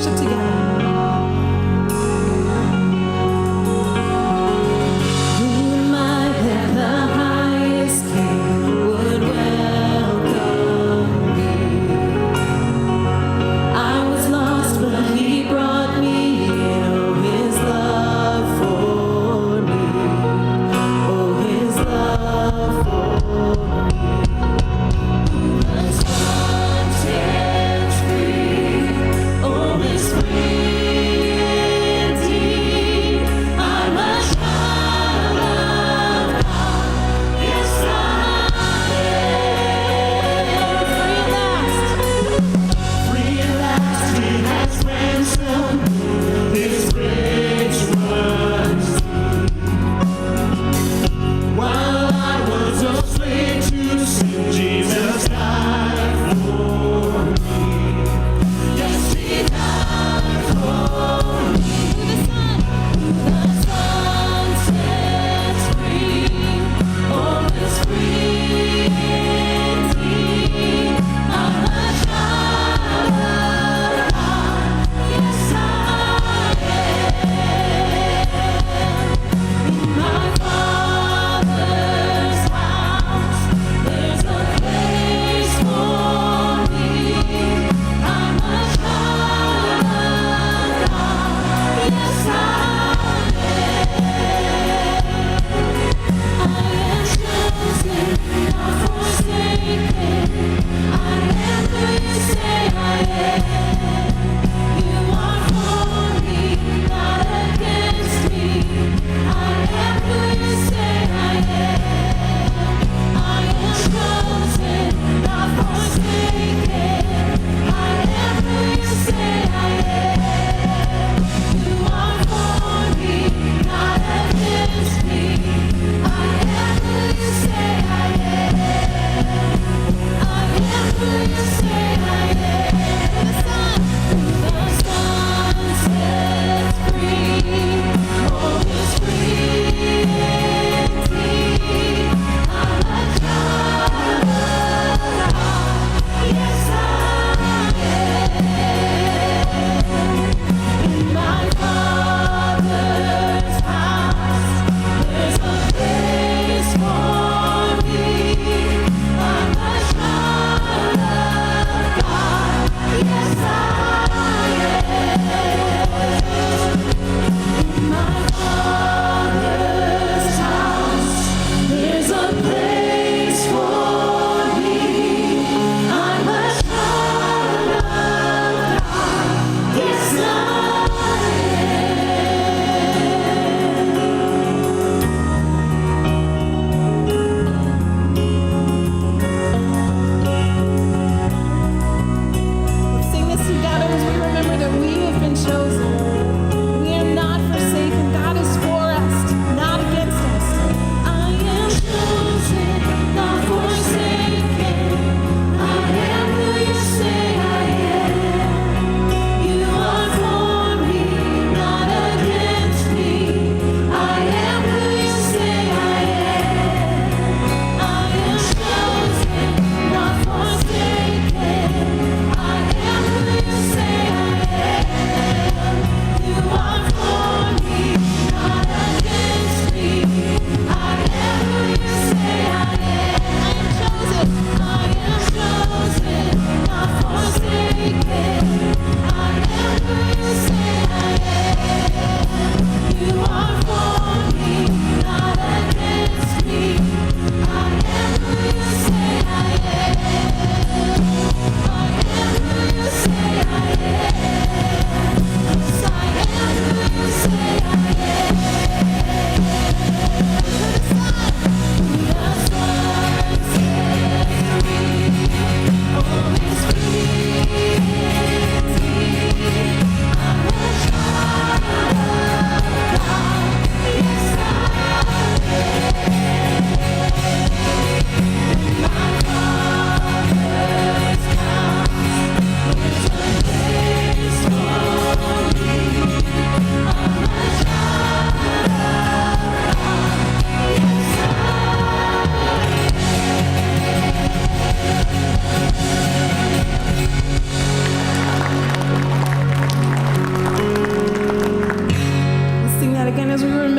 worship together. Free.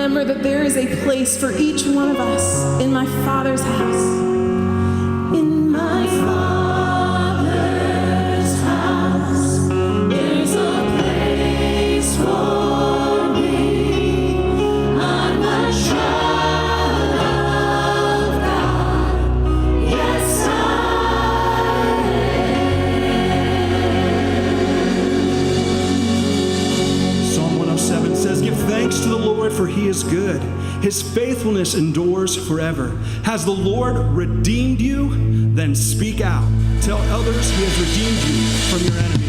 remember that there is a place for each one of us in my Father's house. In my Father's house, there's a place for me. I'm a child of God. Yes, I am. Psalm 107 says, "Give thanks to the Lord, for he is good. His faithfulness endures forever. Has the Lord redeemed you? Then speak out. Tell others he has redeemed you from your enemies."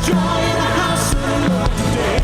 Joy in the house of the Lord today.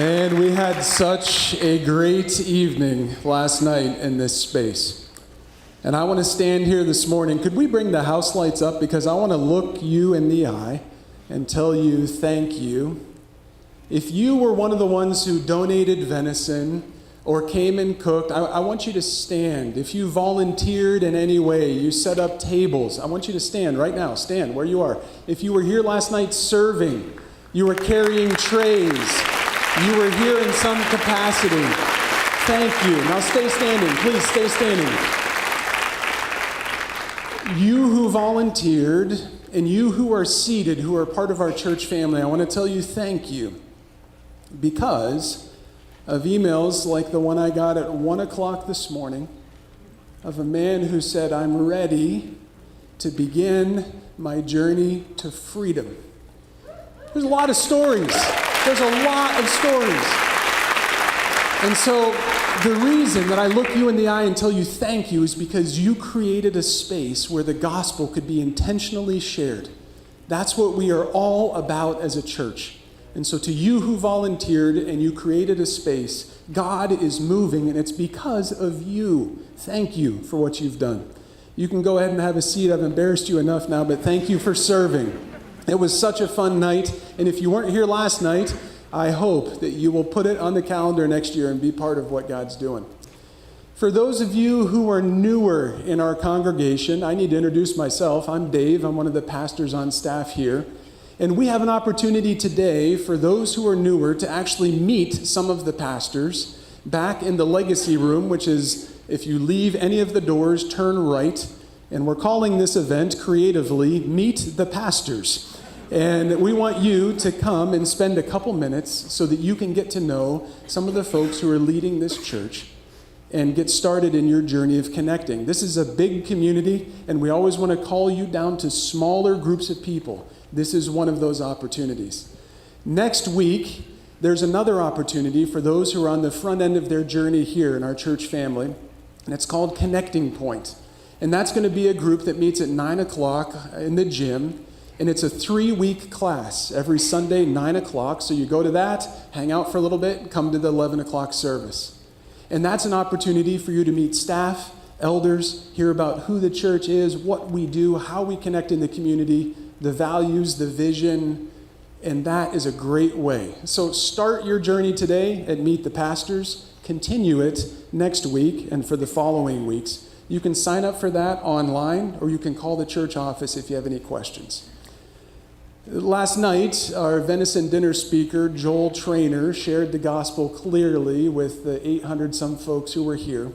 Man, we had such a great evening last night in this space. And I want to stand here this morning. Could we bring the house lights up? Because I want to look you in the eye and tell you thank you. If you were one of the ones who donated venison or came and cooked, I want you to stand. If you volunteered in any way, you set up tables, I want you to stand right now. Stand where you are. If you were here last night serving, you were carrying trays, you were here in some capacity, thank you. Now stay standing. Please stay standing. You who volunteered and you who are seated, who are part of our church family, I want to tell you thank you because of emails like the one I got at 1 o'clock this morning of a man who said, I'm ready to begin my journey to freedom. There's a lot of stories. There's a lot of stories. And so the reason that I look you in the eye and tell you thank you is because you created a space where the gospel could be intentionally shared. That's what we are all about as a church. And so to you who volunteered and you created a space, God is moving, and it's because of you. Thank you for what you've done. You can go ahead and have a seat. I've embarrassed you enough now, but thank you for serving. It was such a fun night, and if you weren't here last night, I hope that you will put it on the calendar next year and be part of what God's doing. For those of you who are newer in our congregation, I need to introduce myself. I'm Dave. I'm one of the pastors on staff here. And we have an opportunity today for those who are newer to actually meet some of the pastors back in the legacy room, which is, if you leave any of the doors, turn right. And we're calling this event creatively, Meet the Pastors. And we want you to come and spend a couple minutes so that you can get to know some of the folks who are leading this church and get started in your journey of connecting. This is a big community, and we always want to call you down to smaller groups of people. This is one of those opportunities. Next week, there's another opportunity for those who are on the front end of their journey here in our church family, and it's called Connecting Point. And that's going to be a group that meets at 9 o'clock in the gym, and it's a 3-week class every Sunday, 9 o'clock. So you go to that, hang out for a little bit, come to the 11 o'clock service. And that's an opportunity for you to meet staff, elders, hear about who the church is, what we do, how we connect in the community, the values, the vision, and that is a great way. So start your journey today at Meet the Pastors, continue it next week and for the following weeks. You can sign up for that online, or you can call the church office if you have any questions. Last night, our Venison Dinner Speaker, Joel Trainer, shared the gospel clearly with the 800-some folks who were here.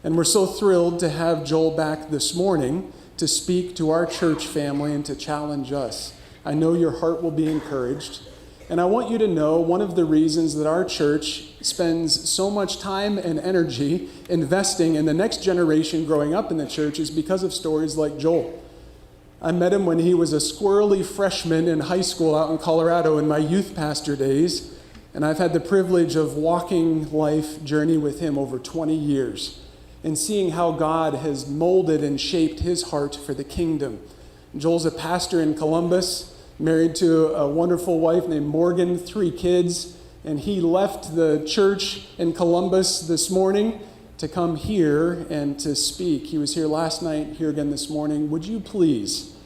And we're so thrilled to have Joel back this morning to speak to our church family and to challenge us. I know your heart will be encouraged. And I want you to know one of the reasons that our church spends so much time and energy investing in the next generation growing up in the church is because of stories like Joel. I met him when he was a squirrely freshman in high school out in Colorado in my youth pastor days, and I've had the privilege of walking life journey with him over 20 years and seeing how God has molded and shaped his heart for the kingdom. Joel's a pastor in Columbus, married to a wonderful wife named Morgan, 3 kids, and he left the church in Columbus this morning to come here and to speak. He was here last night, here again this morning. Would you please,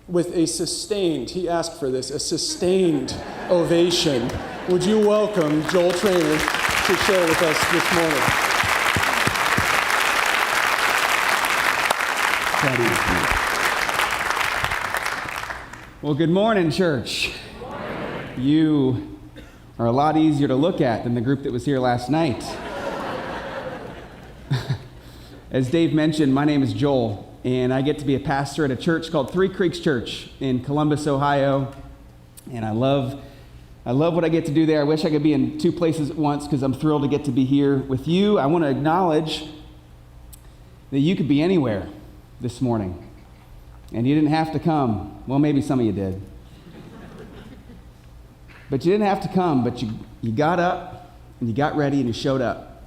with a sustained, he asked for this, a sustained ovation, would you welcome Joel Trainer to share with us this morning? Well, good morning, church. Good morning. You are a lot easier to look at than the group that was here last night. As Dave mentioned, my name is Joel, and I get to be a pastor at a church called Three Creeks Church in Columbus, Ohio. And I love what I get to do there. I wish I could be in 2 places at once because I'm thrilled to get to be here with you. I want to acknowledge that you could be anywhere this morning, and you didn't have to come. Well, maybe some of you did. But you didn't have to come, but you got up, and you got ready, and you showed up.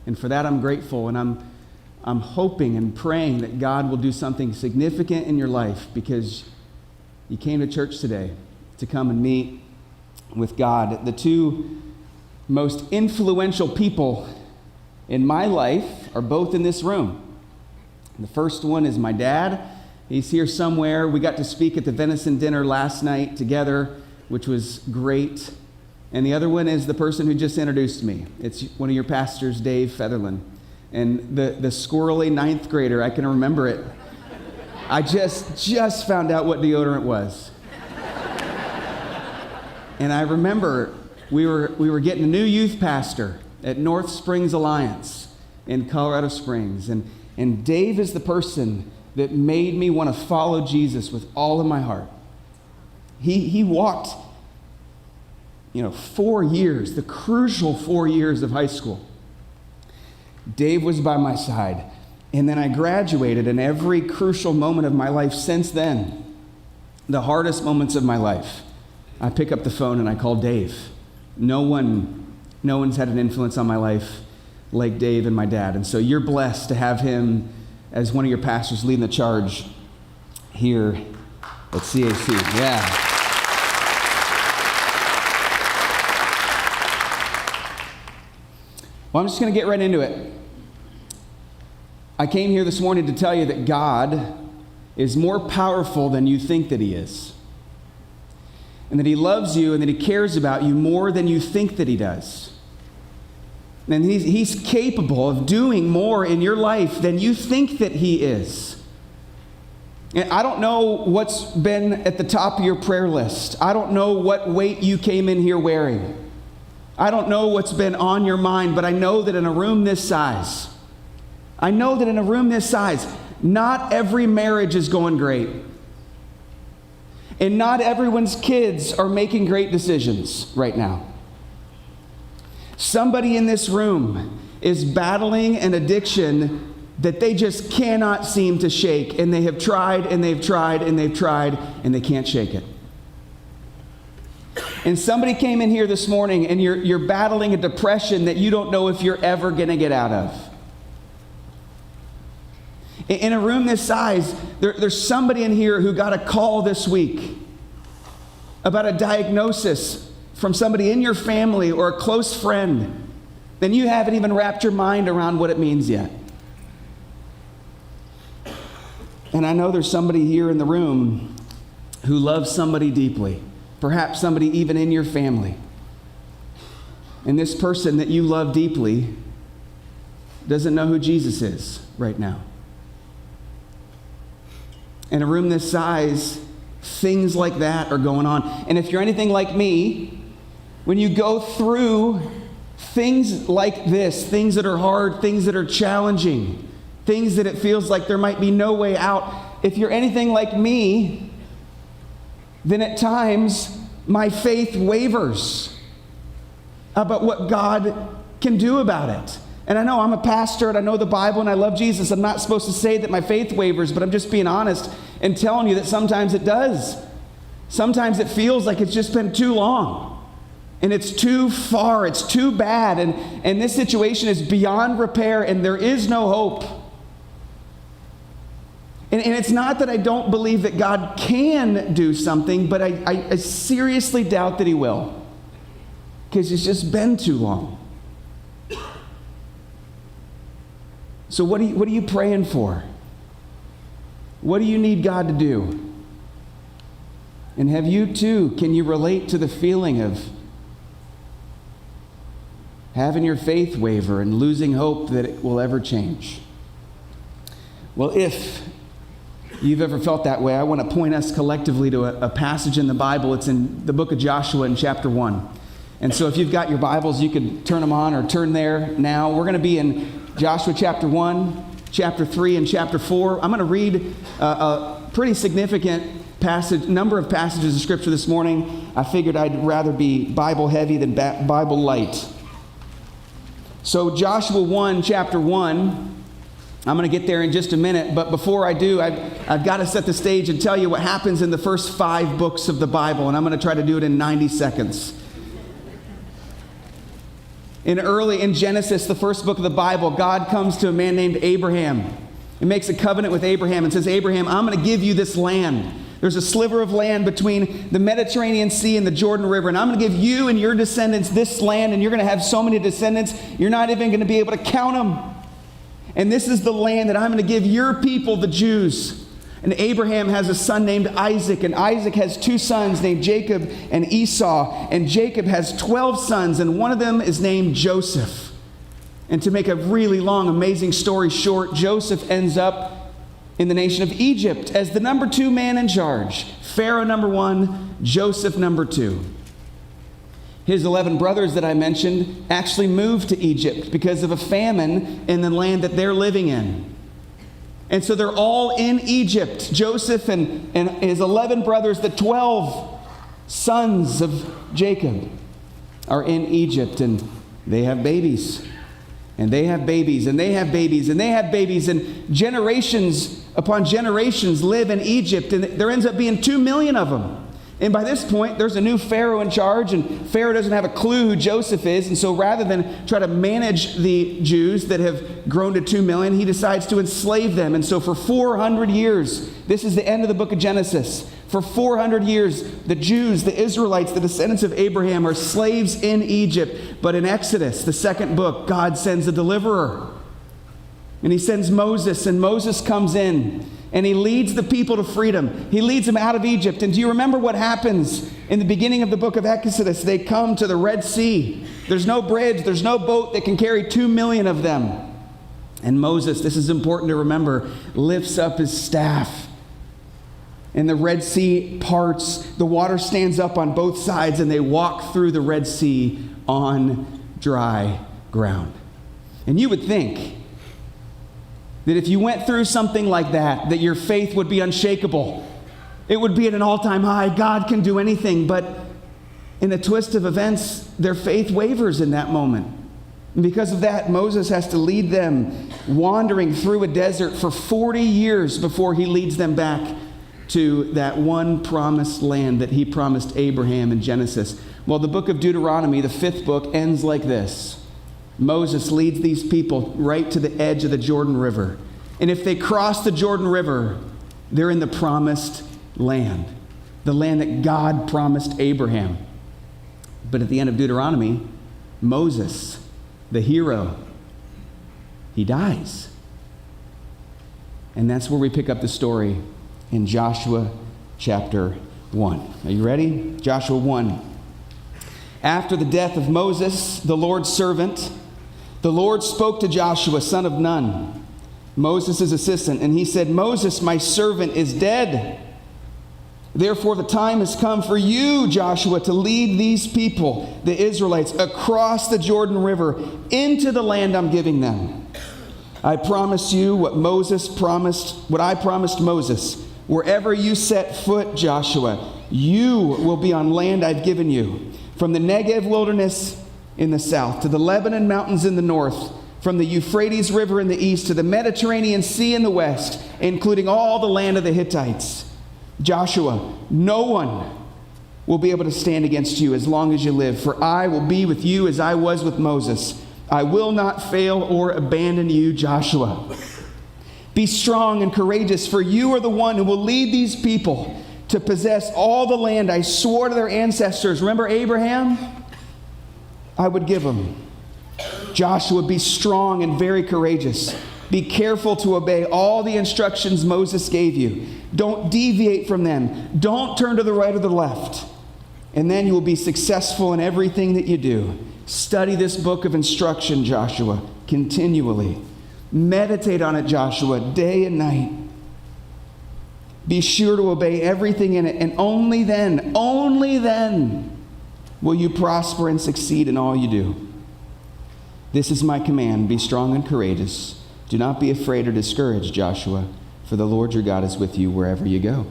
And for that, I'm grateful, and I'm hoping and praying that God will do something significant in your life because you came to church today to come and meet with God. The two most influential people in my life are both in this room. The first one is my dad. He's here somewhere. We got to speak at the Venison Dinner last night together, which was great. And the other one is the person who just introduced me. It's one of your pastors, Dave Featherland. And the squirrely ninth grader, I can remember it. I just found out what deodorant was. And I remember we were getting a new youth pastor at North Springs Alliance in Colorado Springs. And Dave is the person that made me want to follow Jesus with all of my heart. He walked, 4 years, the crucial 4 years of high school. Dave was by my side. And then I graduated, and every crucial moment of my life since then, the hardest moments of my life, I pick up the phone and I call Dave. No one's had an influence on my life like Dave and my dad. And so you're blessed to have him as one of your pastors leading the charge here at CAC. Yeah. Well, I'm just going to get right into it. I came here this morning to tell you that God is more powerful than you think that he is. And that he loves you and that he cares about you more than you think that he does. And he's capable of doing more in your life than you think that he is. And I don't know what's been at the top of your prayer list. I don't know what weight you came in here wearing. I don't know what's been on your mind, but I know that in a room this size, not every marriage is going great. And not everyone's kids are making great decisions right now. Somebody in this room is battling an addiction that they just cannot seem to shake. And they have tried, and they've tried, and they've tried, and they can't shake it. And somebody came in here this morning, and you're battling a depression that you don't know if you're ever going to get out of. In a room this size, there's somebody in here who got a call this week about a diagnosis from somebody in your family or a close friend, then you haven't even wrapped your mind around what it means yet. And I know there's somebody here in the room who loves somebody deeply, perhaps somebody even in your family. And this person that you love deeply doesn't know who Jesus is right now. In a room this size, things like that are going on. And if you're anything like me, when you go through things like this, things that are hard, things that are challenging, things that it feels like there might be no way out, if you're anything like me, then at times my faith wavers about what God can do about it. And I know I'm a pastor and I know the Bible and I love Jesus. I'm not supposed to say that my faith wavers, but I'm just being honest and telling you that sometimes it does. Sometimes it feels like it's just been too long. And it's too far, it's too bad, and this situation is beyond repair, and there is no hope. And it's not that I don't believe that God can do something, but I seriously doubt that he will, because it's just been too long. So what are you praying for? What do you need God to do? And have you too, can you relate to the feeling of having your faith waver and losing hope that it will ever change? Well, if you've ever felt that way, I want to point us collectively to a passage in the Bible. It's in the book of Joshua in chapter 1. And so if you've got your Bibles, you can turn them on or turn there now. We're going to be in Joshua chapter 1, chapter 3, and chapter 4. I'm going to read a pretty significant number of passages of Scripture this morning. I figured I'd rather be Bible heavy than Bible light. So Joshua 1, chapter 1, I'm going to get there in just a minute, but before I do, I've got to set the stage and tell you what happens in the first 5 books of the Bible, and I'm going to try to do it in 90 seconds. In Genesis, the first book of the Bible, God comes to a man named Abraham and makes a covenant with Abraham and says, Abraham, I'm going to give you this land. There's a sliver of land between the Mediterranean Sea and the Jordan River, and I'm going to give you and your descendants this land, and you're going to have so many descendants, you're not even going to be able to count them. And this is the land that I'm going to give your people, the Jews. And Abraham has a son named Isaac, and Isaac has 2 sons named Jacob and Esau, and Jacob has 12 sons, and one of them is named Joseph. And to make a really long, amazing story short, Joseph ends up in the nation of Egypt as the number 2 man in charge. Pharaoh number 1, Joseph number 2. His 11 brothers that I mentioned actually moved to Egypt because of a famine in the land that they're living in. And so they're all in Egypt. Joseph and his 11 brothers, the 12 sons of Jacob, are in Egypt, and they have babies. And they have babies, and they have babies, and they have babies, and generations upon generations live in Egypt, and there ends up being 2 million of them. And by this point, there's a new Pharaoh in charge, and Pharaoh doesn't have a clue who Joseph is, and so rather than try to manage the Jews that have grown to 2 million, he decides to enslave them. And so for 400 years, this is the end of the book of Genesis. For 400 years, the Jews, the Israelites, the descendants of Abraham are slaves in Egypt. But in Exodus, the 2nd book, God sends a deliverer. And he sends Moses, and Moses comes in, and he leads the people to freedom. He leads them out of Egypt. And do you remember what happens in the beginning of the book of Exodus? They come to the Red Sea. There's no bridge, there's no boat that can carry 2 million of them. And Moses, this is important to remember, lifts up his staff. And the Red Sea parts, the water stands up on both sides, and they walk through the Red Sea on dry ground. And you would think that if you went through something like that your faith would be unshakable. It would be at an all-time high. God can do anything. But in a twist of events, their faith wavers in that moment. And because of that, Moses has to lead them wandering through a desert for 40 years before he leads them back to that one promised land that he promised Abraham in Genesis. Well, the book of Deuteronomy, the 5th book, ends like this. Moses leads these people right to the edge of the Jordan River. And if they cross the Jordan River, they're in the promised land, the land that God promised Abraham. But at the end of Deuteronomy, Moses, the hero, he dies. And that's where we pick up the story in Joshua chapter 1. Are you ready? Joshua 1. After the death of Moses, the Lord's servant, the Lord spoke to Joshua, son of Nun, Moses' assistant, and he said, Moses, my servant, is dead. Therefore, the time has come for you, Joshua, to lead these people, the Israelites, across the Jordan River into the land I'm giving them. I promise you what I promised Moses. Wherever you set foot, Joshua, you will be on land I've given you, from the Negev wilderness in the south to the Lebanon mountains in the north, from the Euphrates River in the east to the Mediterranean Sea in the west, including all the land of the Hittites. Joshua, no one will be able to stand against you as long as you live, for I will be with you as I was with Moses. I will not fail or abandon you, Joshua. Be strong and courageous, for you are the one who will lead these people to possess all the land I swore to their ancestors. Remember Abraham? I would give them. Joshua, be strong and very courageous. Be careful to obey all the instructions Moses gave you. Don't deviate from them. Don't turn to the right or the left. And then you will be successful in everything that you do. Study this book of instruction, Joshua, continually. Meditate on it, Joshua, day and night. Be sure to obey everything in it, and only then will you prosper and succeed in all you do. This is my command. Be strong and courageous. Do not be afraid or discouraged, Joshua, for the Lord your God is with you wherever you go.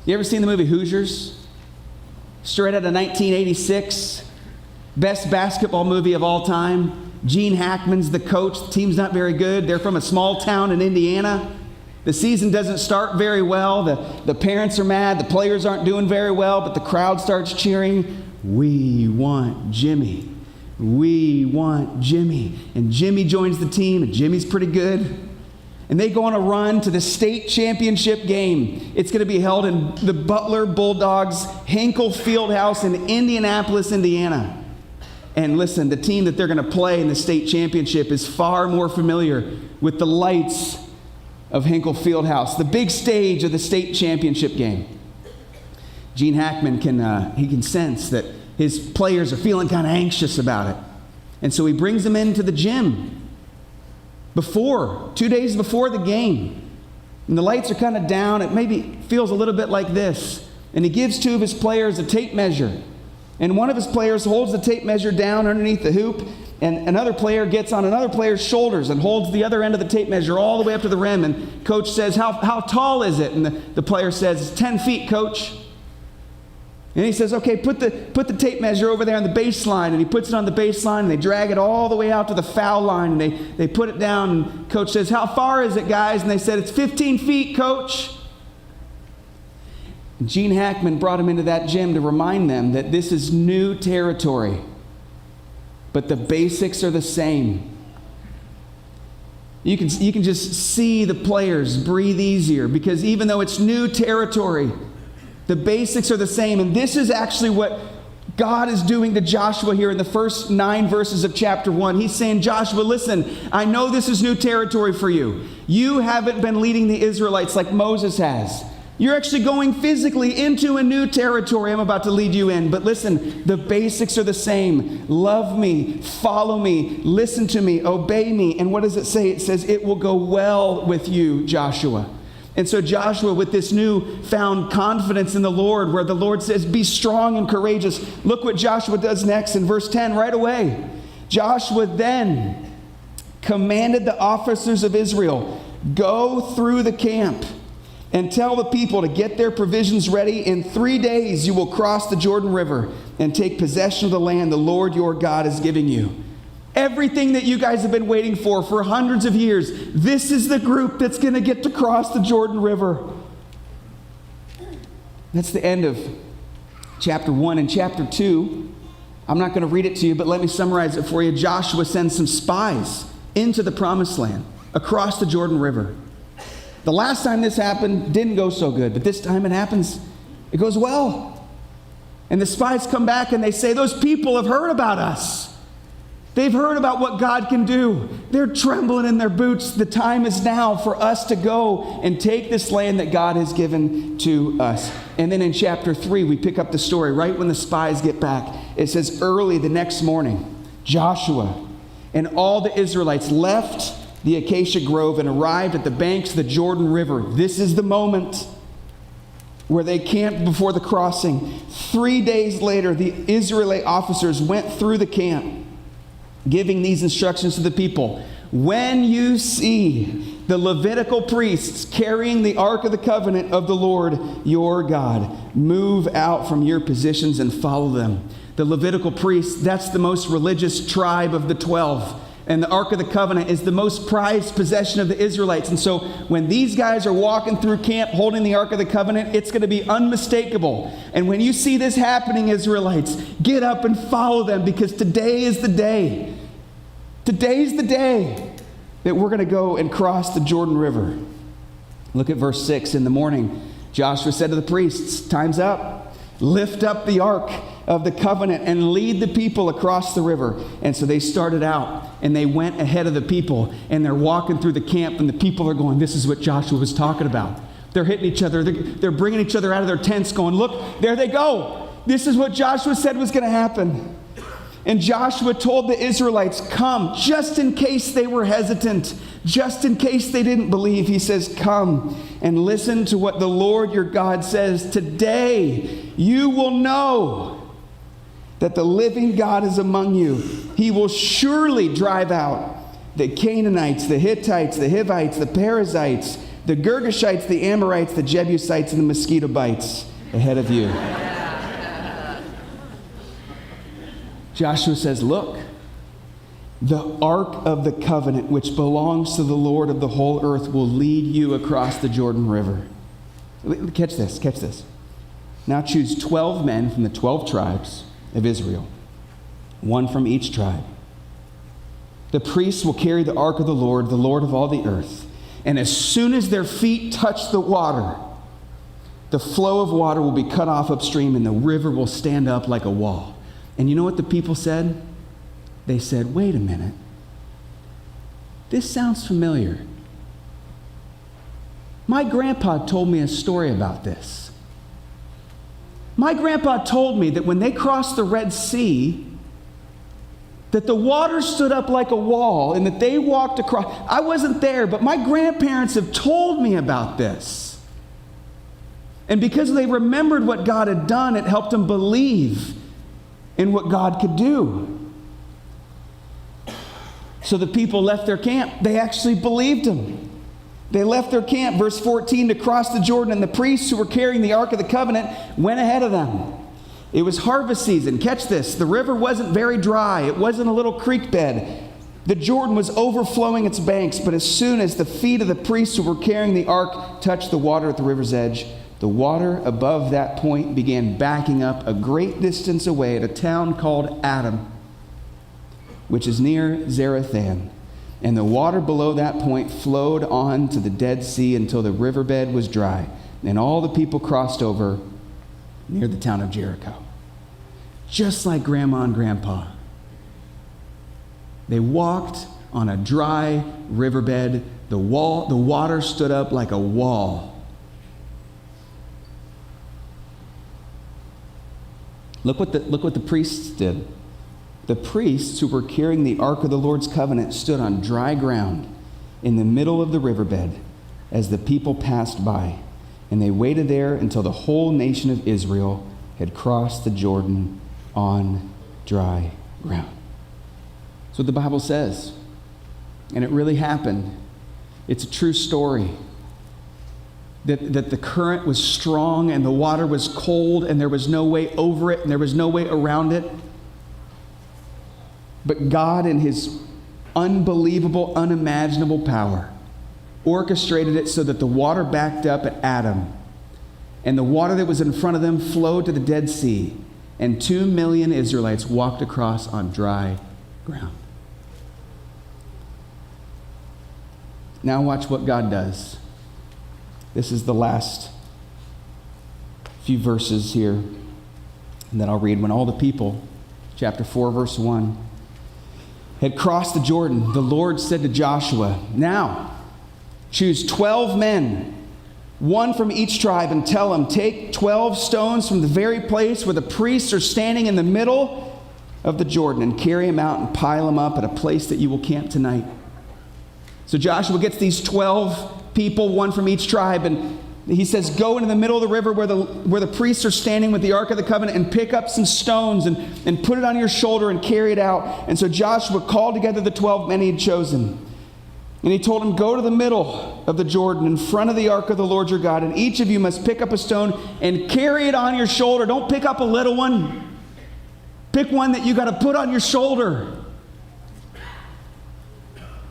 You ever seen the movie Hoosiers? Straight out of 1986. Best basketball movie of all time. Gene Hackman's the coach. The team's not very good. They're from a small town in Indiana. The season doesn't start very well. The parents are mad. The players aren't doing very well, but the crowd starts cheering, "We want Jimmy. We want Jimmy." And Jimmy joins the team, and Jimmy's pretty good. and they go on a run to the state championship game. It's going to be held in the Butler Bulldogs Hinkle Fieldhouse in Indianapolis, Indiana. And listen, the team that they're going to play in the state championship is far more familiar with the lights of Hinkle Fieldhouse, the big stage of the state championship game. Gene Hackman can sense that his players are feeling kind of anxious about it. And so he brings them into the gym 2 days before the game. And the lights are kind of down. It maybe feels a little bit like this. And he gives 2 of his players a tape measure. And one of his players holds the tape measure down underneath the hoop. And another player gets on another player's shoulders and holds the other end of the tape measure all the way up to the rim. And coach says, how tall is it? And the player says, it's 10 feet, coach. And he says, okay, put the tape measure over there on the baseline. And he puts it on the baseline, and they drag it all the way out to the foul line. And they put it down, and coach says, how far is it, guys? And they said, it's 15 feet, coach. And Gene Hackman brought him into that gym to remind them that this is new territory, but the basics are the same. You can just see the players breathe easier, because even though it's new territory, the basics are the same. And this is actually what God is doing to Joshua here in the first 9 verses of chapter 1. He's saying, Joshua, listen, I know this is new territory for you. You haven't been leading the Israelites like Moses has. You're actually going physically into a new territory I'm about to lead you in. But listen, the basics are the same. Love me, follow me, listen to me, obey me. And what does it say? It says, it will go well with you, Joshua. And so Joshua, with this newfound confidence in the Lord, where the Lord says, be strong and courageous, look what Joshua does next in verse 10 right away. Joshua then commanded the officers of Israel, go through the camp and tell the people to get their provisions ready. In 3 days you will cross the Jordan River and take possession of the land the Lord your God is giving you. Everything that you guys have been waiting for hundreds of years, this is the group that's going to get to cross the Jordan River. That's the end of chapter 1. And chapter 2, I'm not going to read it to you, but let me summarize it for you. Joshua sends some spies into the promised land across the Jordan River. The last time this happened didn't go so good, but this time it goes well. And the spies come back and they say, those people have heard about us. They've heard about what God can do. They're trembling in their boots. The time is now for us to go and take this land that God has given to us. And then in chapter 3, we pick up the story right when the spies get back. It says, early the next morning, Joshua and all the Israelites left the acacia grove and arrived at the banks of the Jordan River. This is the moment where they camped before the crossing. 3 days later, the Israelite officers went through the camp, giving these instructions to the people. When you see the Levitical priests carrying the Ark of the Covenant of the Lord your God, move out from your positions and follow them. The Levitical priests, that's the most religious tribe of the 12. And the Ark of the Covenant is the most prized possession of the Israelites. And so when these guys are walking through camp holding the Ark of the Covenant, it's going to be unmistakable. And when you see this happening, Israelites, get up and follow them, because today is the day. Today's the day that we're going to go and cross the Jordan River. Look at verse 6. In the morning, Joshua said to the priests, time's up. Lift up the Ark of the Covenant and lead the people across the river. And so they started out and they went ahead of the people, and they're walking through the camp, and the people are going, this is what Joshua was talking about. They're hitting each other. They're bringing each other out of their tents going, look, there they go. This is what Joshua said was going to happen. And Joshua told the Israelites, come, just in case they were hesitant, just in case they didn't believe. He says, come and listen to what the Lord your God says. Today you will know that the living God is among you. He will surely drive out the Canaanites, the Hittites, the Hivites, the Perizzites, the Girgashites, the Amorites, the Jebusites, and the mosquito bites ahead of you. Joshua says, look, the Ark of the Covenant, which belongs to the Lord of the whole earth, will lead you across the Jordan River. Catch this, catch this. Now choose 12 men from the 12 tribes of Israel, one from each tribe. The priests will carry the ark of the Lord of all the earth. And as soon as their feet touch the water, the flow of water will be cut off upstream and the river will stand up like a wall. And you know what the people said? They said, wait a minute. This sounds familiar. My grandpa told me a story about this. My grandpa told me that when they crossed the Red Sea, that the water stood up like a wall and that they walked across. I wasn't there, but my grandparents have told me about this. And because they remembered what God had done, it helped them believe in what God could do. So the people left their camp. They actually believed him. They left their camp, verse 14, to cross the Jordan, and the priests who were carrying the Ark of the Covenant went ahead of them. It was harvest season. Catch this. The river wasn't very dry. It wasn't a little creek bed. The Jordan was overflowing its banks, but as soon as the feet of the priests who were carrying the ark touched the water at the river's edge, the water above that point began backing up a great distance away at a town called Adam, which is near Zarethan. And the water below that point flowed on to the Dead Sea until the riverbed was dry. And all the people crossed over near the town of Jericho. Just like Grandma and Grandpa. They walked on a dry riverbed. The water stood up like a wall. Look what the priests did. The priests who were carrying the Ark of the Lord's covenant stood on dry ground in the middle of the riverbed as the people passed by. And they waited there until the whole nation of Israel had crossed the Jordan on dry ground. That's what the Bible says. And it really happened. It's a true story. That the current was strong and the water was cold and there was no way over it and there was no way around it. But God, in his unbelievable, unimaginable power, orchestrated it so that the water backed up at Adam. And the water that was in front of them flowed to the Dead Sea. And 2 million Israelites walked across on dry ground. Now watch what God does. This is the last few verses here that I'll read. When all the people, chapter 4, verse 1, had crossed the Jordan, the Lord said to Joshua, "Now, choose 12 men, one from each tribe, and tell them, take 12 stones from the very place where the priests are standing in the middle of the Jordan and carry them out and pile them up at a place that you will camp tonight." So Joshua gets these 12 people, one from each tribe, and he says, go into the middle of the river where the priests are standing with the Ark of the Covenant and pick up some stones and put it on your shoulder and carry it out. And so Joshua called together the 12 men he had chosen. And he told them, go to the middle of the Jordan in front of the Ark of the Lord your God, and each of you must pick up a stone and carry it on your shoulder. Don't pick up a little one. Pick one that you got to put on your shoulder.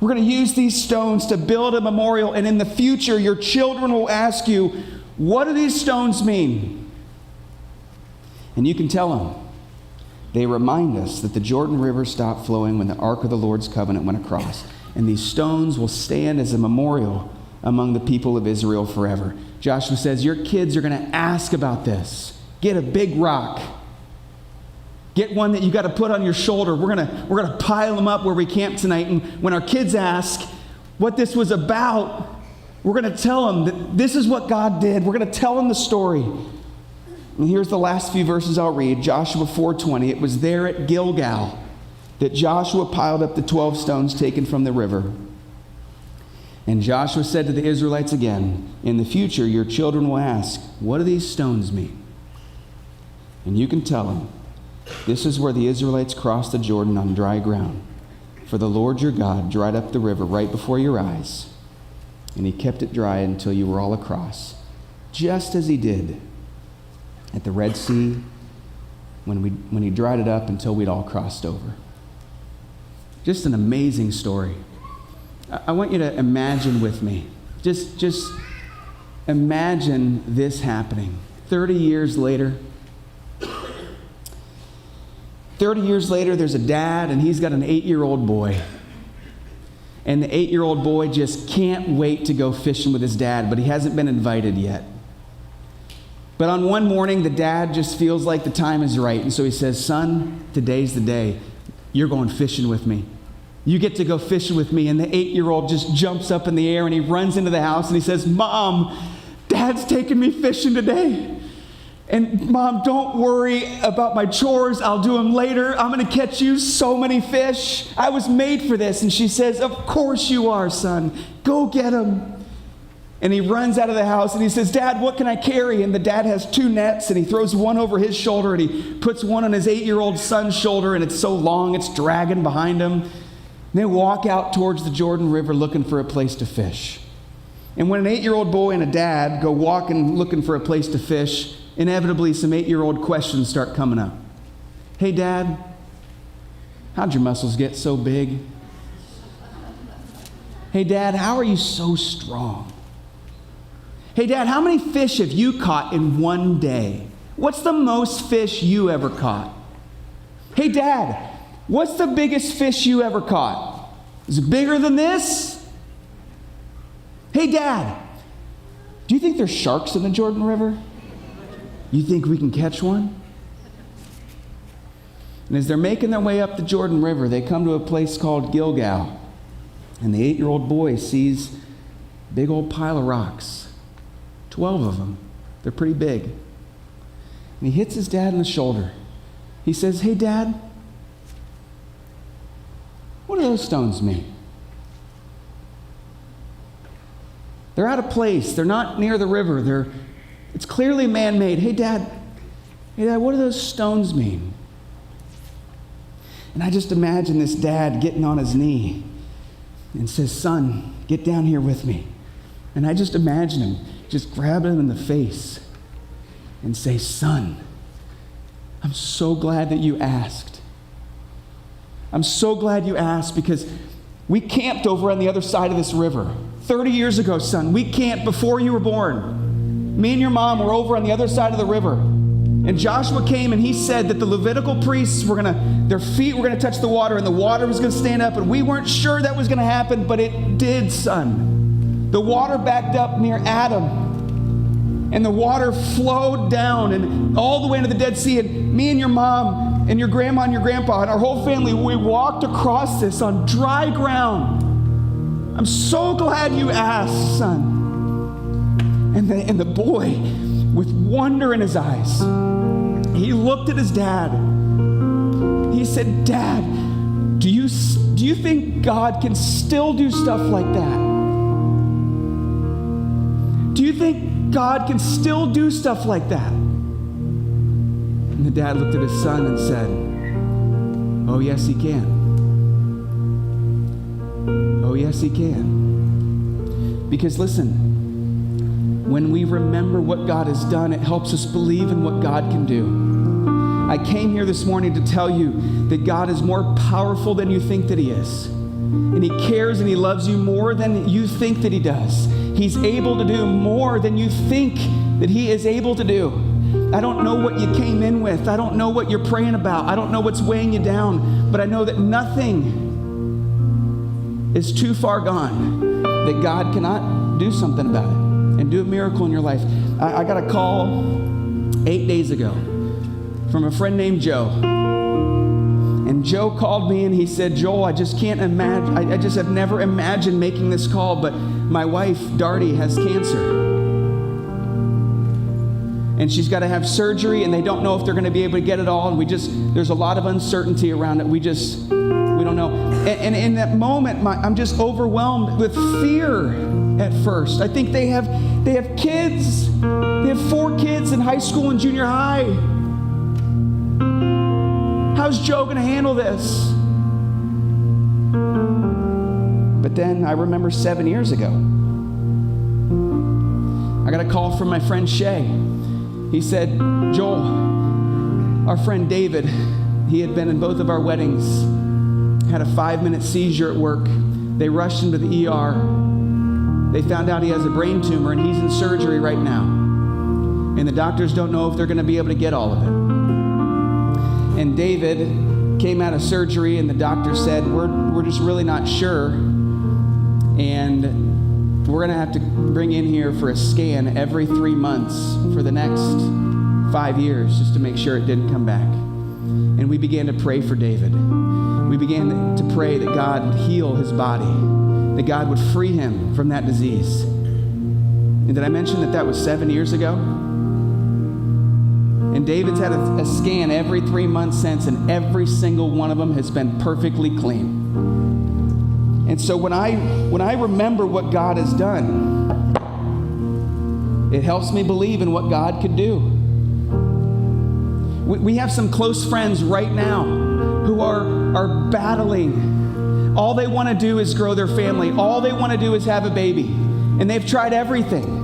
We're going to use these stones to build a memorial, and in the future, your children will ask you, what do these stones mean? And you can tell them, they remind us that the Jordan River stopped flowing when the Ark of the Lord's covenant went across. And these stones will stand as a memorial among the people of Israel forever. Joshua says, your kids are going to ask about this. Get a big rock. Get one that you got to put on your shoulder. We're gonna pile them up where we camp tonight. And when our kids ask what this was about, we're going to tell them that this is what God did. We're going to tell them the story. And here's the last few verses I'll read. Joshua 4:20. It was there at Gilgal that Joshua piled up the 12 stones taken from the river. And Joshua said to the Israelites again, in the future your children will ask, what do these stones mean? And you can tell them, this is where the Israelites crossed the Jordan on dry ground. For the Lord your God dried up the river right before your eyes, and he kept it dry until you were all across, just as he did at the Red Sea when he dried it up until we'd all crossed over. Just an amazing story. I want you to imagine with me, just imagine this happening. 30 years later, there's a dad, and he's got an 8-year-old boy. And the 8-year-old boy just can't wait to go fishing with his dad, but he hasn't been invited yet. But on one morning, the dad just feels like the time is right. And so he says, son, today's the day. You're going fishing with me. You get to go fishing with me. And the 8-year-old just jumps up in the air and he runs into the house and he says, Mom, Dad's taking me fishing today. And Mom, don't worry about my chores. I'll do them later. I'm going to catch you so many fish. I was made for this. And she says, of course you are, son. Go get them. And he runs out of the house and he says, Dad, what can I carry? And the dad has 2 nets and he throws one over his shoulder and he puts one on his 8-year-old son's shoulder, and it's so long it's dragging behind him. And they walk out towards the Jordan River looking for a place to fish. And when an 8-year-old boy and a dad go walking looking for a place to fish, inevitably some 8-year-old questions start coming up. Hey, Dad, how'd your muscles get so big? Hey, Dad, how are you so strong? Hey, Dad, how many fish have you caught in one day? What's the most fish you ever caught? Hey, Dad, what's the biggest fish you ever caught? Is it bigger than this? Hey, Dad, do you think there's sharks in the Jordan River? You think we can catch one? And as they're making their way up the Jordan River, they come to a place called Gilgal. And the 8-year-old boy sees a big old pile of rocks. 12 of them. They're pretty big. And he hits his dad in the shoulder. He says, hey, Dad, what do those stones mean? They're out of place. They're not near the river. It's clearly man-made. Hey, Dad, what do those stones mean? And I just imagine this dad getting on his knee and says, son, get down here with me. And I just imagine him just grab him in the face and say, son, I'm so glad that you asked. I'm so glad you asked, because we camped over on the other side of this river 30 years ago, son. We camped before you were born. Me and your mom were over on the other side of the river. And Joshua came and he said that the Levitical priests their feet were going to touch the water and the water was going to stand up. And we weren't sure that was going to happen, but it did, son. The water backed up near Adam, and the water flowed down and all the way into the Dead Sea. And me and your mom and your grandma and your grandpa and our whole family, we walked across this on dry ground. I'm so glad you asked, son. And the boy, with wonder in his eyes, he looked at his dad. He said, Dad, do you think God can still do stuff like that? Do you think God can still do stuff like that? And the dad looked at his son and said, oh, yes, he can. Oh, yes, he can. Because listen, when we remember what God has done, it helps us believe in what God can do. I came here this morning to tell you that God is more powerful than you think that he is. And he cares and he loves you more than you think that he does. He's able to do more than you think that he is able to do. I don't know what you came in with. I don't know what you're praying about. I don't know what's weighing you down. But I know that nothing is too far gone that God cannot do something about it and do a miracle in your life. I got a call 8 days ago from a friend named Joe. And Joe called me and he said, Joel, I just can't imagine, I just have never imagined making this call, but my wife, Darty, has cancer. And she's got to have surgery and they don't know if they're going to be able to get it all. And there's a lot of uncertainty around it. We don't know. And in that moment, I'm just overwhelmed with fear at first. I think they have kids. They have 4 kids in high school and junior high. How's Joe going to handle this? But then I remember 7 years ago, I got a call from my friend Shay. He said, Joel, our friend David, he had been in both of our weddings, had a 5-minute seizure at work. They rushed him to the ER. They found out he has a brain tumor and he's in surgery right now. And the doctors don't know if they're going to be able to get all of it. And David came out of surgery and the doctor said, we're just really not sure And we're going to have to bring in here for a scan every 3 months for the next 5 years just to make sure it didn't come back. And we began to pray for David. We began to pray that God would heal his body, that God would free him from that disease. And did I mention that was 7 years ago? And David's had a scan every 3 months since, and every single one of them has been perfectly clean. And so when I remember what God has done, it helps me believe in what God could do. We have some close friends right now who are battling. All they want to do is grow their family. All they want to do is have a baby. And they've tried everything.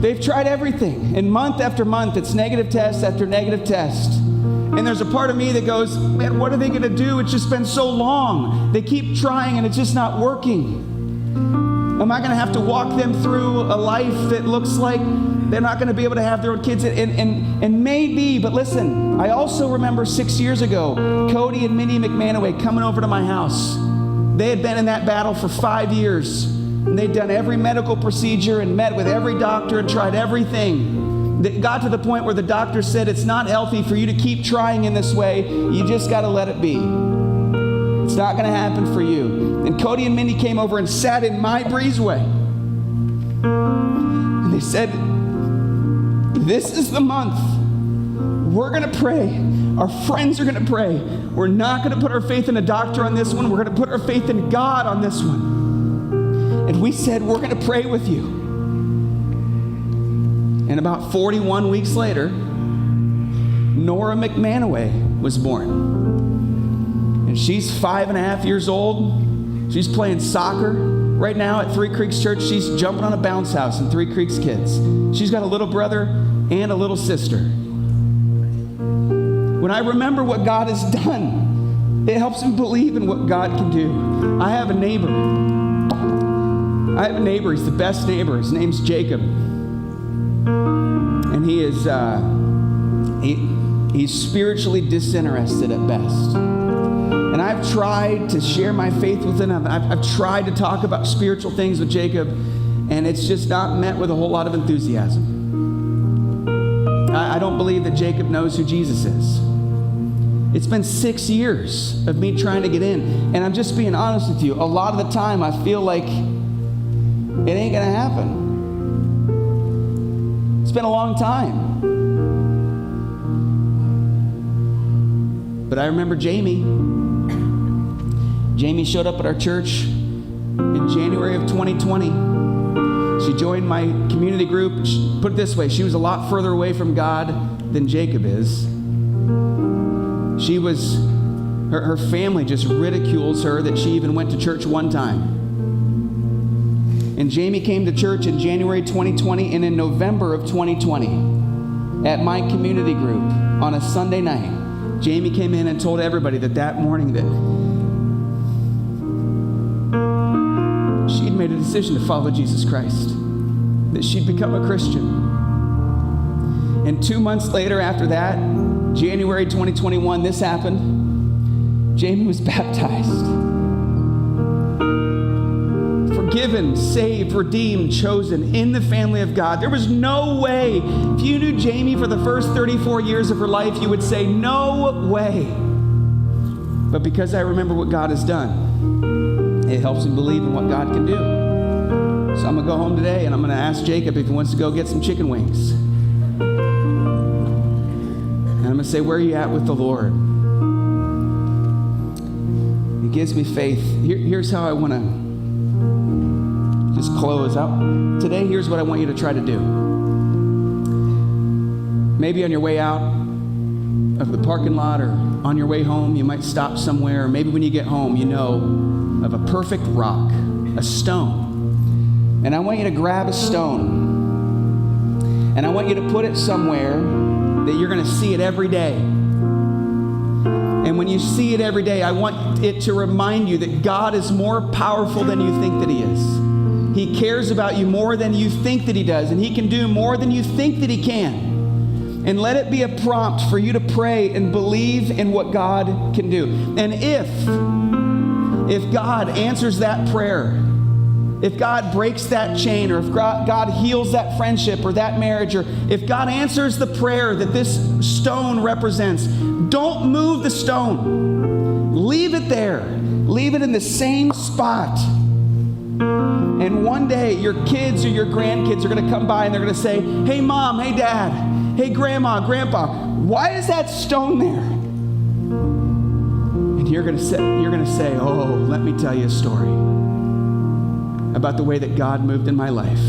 They've tried everything. And month after month, it's negative test after negative test. And there's a part of me that goes, man, what are they going to do? It's just been so long. They keep trying and it's just not working. Am I going to have to walk them through a life that looks like they're not going to be able to have their own kids? And maybe, but listen, I also remember 6 years ago, Cody and Minnie McManaway coming over to my house. They had been in that battle for 5 years. And they'd done every medical procedure and met with every doctor and tried everything. It got to the point where the doctor said, it's not healthy for you to keep trying in this way. You just got to let it be. It's not going to happen for you. And Cody and Minnie came over and sat in my breezeway. And they said, this is the month. We're going to pray. Our friends are going to pray. We're not going to put our faith in a doctor on this one. We're going to put our faith in God on this one. And we said, we're going to pray with you. And about 41 weeks later, Nora McManaway was born. And she's 5.5 years old. She's playing soccer right now at Three Creeks Church. She's jumping on a bounce house in Three Creeks Kids. She's got a little brother and a little sister. When I remember what God has done, it helps me believe in what God can do. I have a neighbor. He's the best neighbor. His name's Jacob. And he is, he's spiritually disinterested at best. And I've tried to share my faith with him. I've tried to talk about spiritual things with Jacob, and it's just not met with a whole lot of enthusiasm. I don't believe that Jacob knows who Jesus is. It's been 6 years of me trying to get in, and I'm just being honest with you. A lot of the time, I feel like it ain't gonna happen. It's been a long time. But I remember Jamie. Jamie showed up at our church in January of 2020. She joined my community group. Put it this way, she was a lot further away from God than Jacob is. She was, her family just ridicules her that she even went to church one time. And Jamie came to church in January 2020 and in November of 2020 at my community group on a Sunday night. Jamie came in and told everybody that morning that she'd made a decision to follow Jesus Christ, that she'd become a Christian. And 2 months later after that, January 2021, this happened. Jamie was baptized. Forgiven, saved, redeemed, chosen in the family of God. There was no way, if you knew Jamie for the first 34 years of her life, you would say, no way. But because I remember what God has done, it helps me believe in what God can do. So I'm going to go home today and I'm going to ask Jacob if he wants to go get some chicken wings. And I'm going to say, where are you at with the Lord? It gives me faith. Here's how I want to just close out. Today, here's what I want you to try to do. Maybe on your way out of the parking lot or on your way home, you might stop somewhere. Or maybe when you get home, you know of a perfect rock, a stone. And I want you to grab a stone. And I want you to put it somewhere that you're going to see it every day. And when you see it every day, I want it to remind you that God is more powerful than you think that He is. He cares about you more than you think that He does, and He can do more than you think that He can. And let it be a prompt for you to pray and believe in what God can do. And if God answers that prayer, if God breaks that chain, or if God heals that friendship or that marriage, or if God answers the prayer that this stone represents, don't move the stone. Leave it there. Leave it in the same spot. And one day, your kids or your grandkids are going to come by and they're going to say, hey, Mom, hey, Dad, hey, Grandma, Grandpa, why is that stone there? And you're going to say, oh, let me tell you a story about the way that God moved in my life.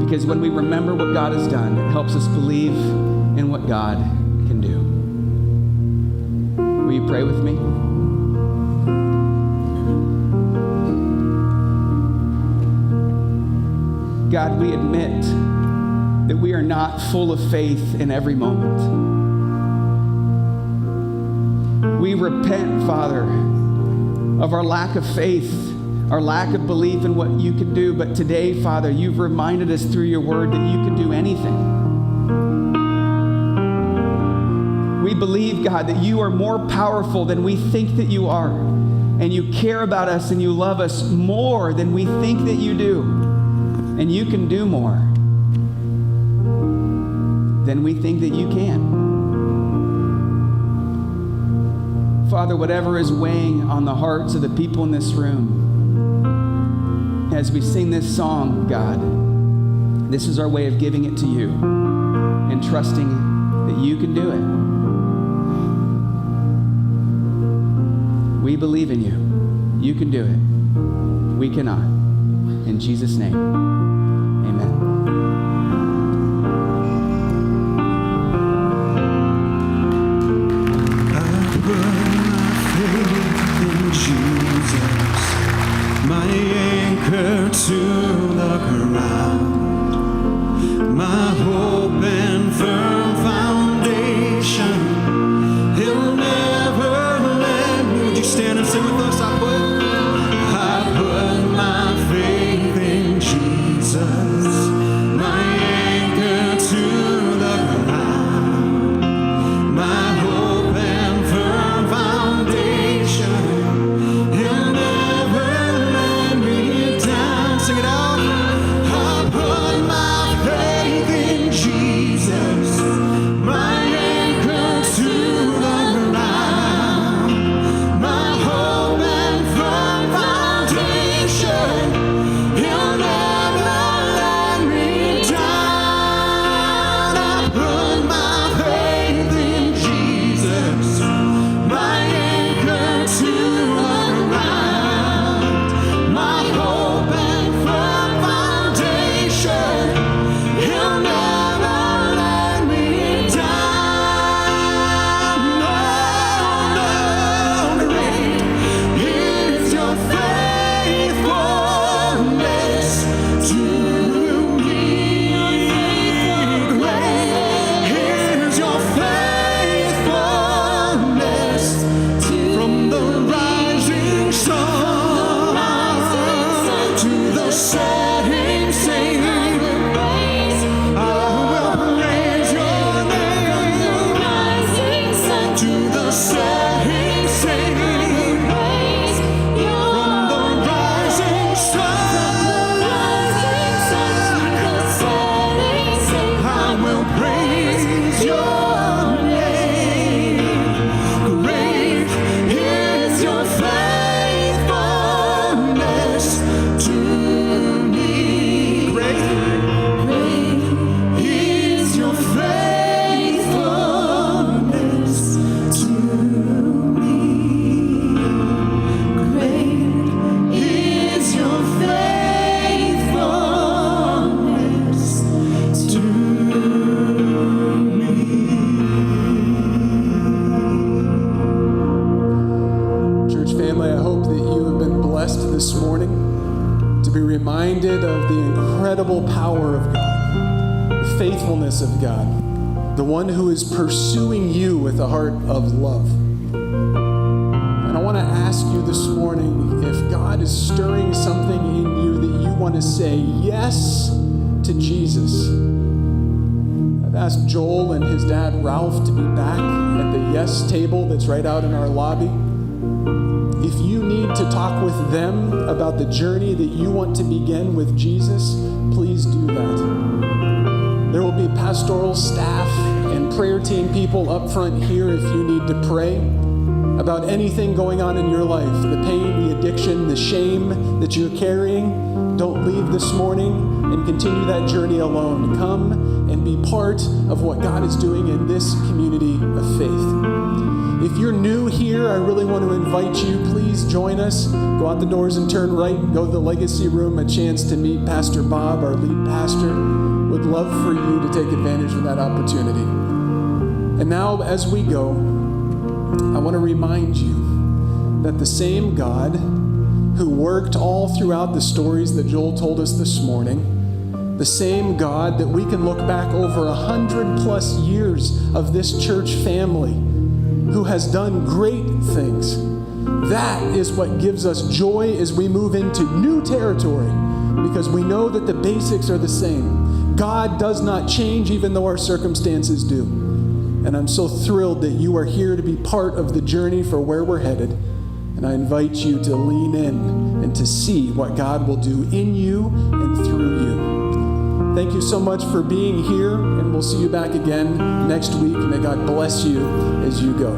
Because when we remember what God has done, it helps us believe in what God can do. Will you pray with me? God, we admit that we are not full of faith in every moment. We repent, Father, of our lack of faith, our lack of belief in what you can do. But today, Father, you've reminded us through your word that you can do anything. We believe, God, that you are more powerful than we think that you are. And you care about us and you love us more than we think that you do. And you can do more than we think that you can. Father, whatever is weighing on the hearts of the people in this room, as we sing this song, God, this is our way of giving it to you and trusting that you can do it. We believe in you. You can do it. We cannot. In Jesus' name, amen. I put my faith in Jesus, my anchor to the ground, my hope and firm foundation. He'll never let me. Would you stand and sing with us? I put my faith in Jesus, my anchor to the ground, my hope and firm foundation. He'll never let me down. Sing it out. I put my faith in Jesus, my anchor to the ground, my hope and firm foundation. He'll never let me down. I put my faith in Jesus, my anchor to the ground, my hope and firm foundation. He'll never let me down. No, great is your faithfulness to me. Great is your faithfulness from the rising sun to the setting sun. I will praise your name to the setting sun. From the rising sun, I will praise your name. Great is your faithfulness to me. Great is your faithfulness to me. Great is your faithfulness to me. Church family, I hope that you have been blessed this morning to be reminded of the incredible power of God, the faithfulness of God, the one who is pursuing you with a heart of love. And I want to ask you this morning if God is stirring something in you that you want to say yes to Jesus. I've asked Joel and his dad Ralph to be back at the yes table that's right out in our lobby. If you need to talk with them about the journey that you want to begin with Jesus, please do that. There will be pastoral staff and prayer team people up front here if you need to pray about anything going on in your life, the pain, the addiction, the shame that you're carrying. Don't leave this morning and continue that journey alone. Come and be part of what God is doing in this community of faith. If you're new here, I really want to invite you, please join us. Go out the doors and turn right. Go to the Legacy Room, a chance to meet Pastor Bob, our lead pastor. Would love for you to take advantage of that opportunity. And now, as we go, I want to remind you that the same God who worked all throughout the stories that Joel told us this morning, the same God that we can look back over 100+ years of this church family, who has done great things. That is what gives us joy as we move into new territory, because we know that the basics are the same. God does not change even though our circumstances do. And I'm so thrilled that you are here to be part of the journey for where we're headed. And I invite you to lean in and to see what God will do in you and through you. Thank you so much for being here, and we'll see you back again next week. May God bless you as you go.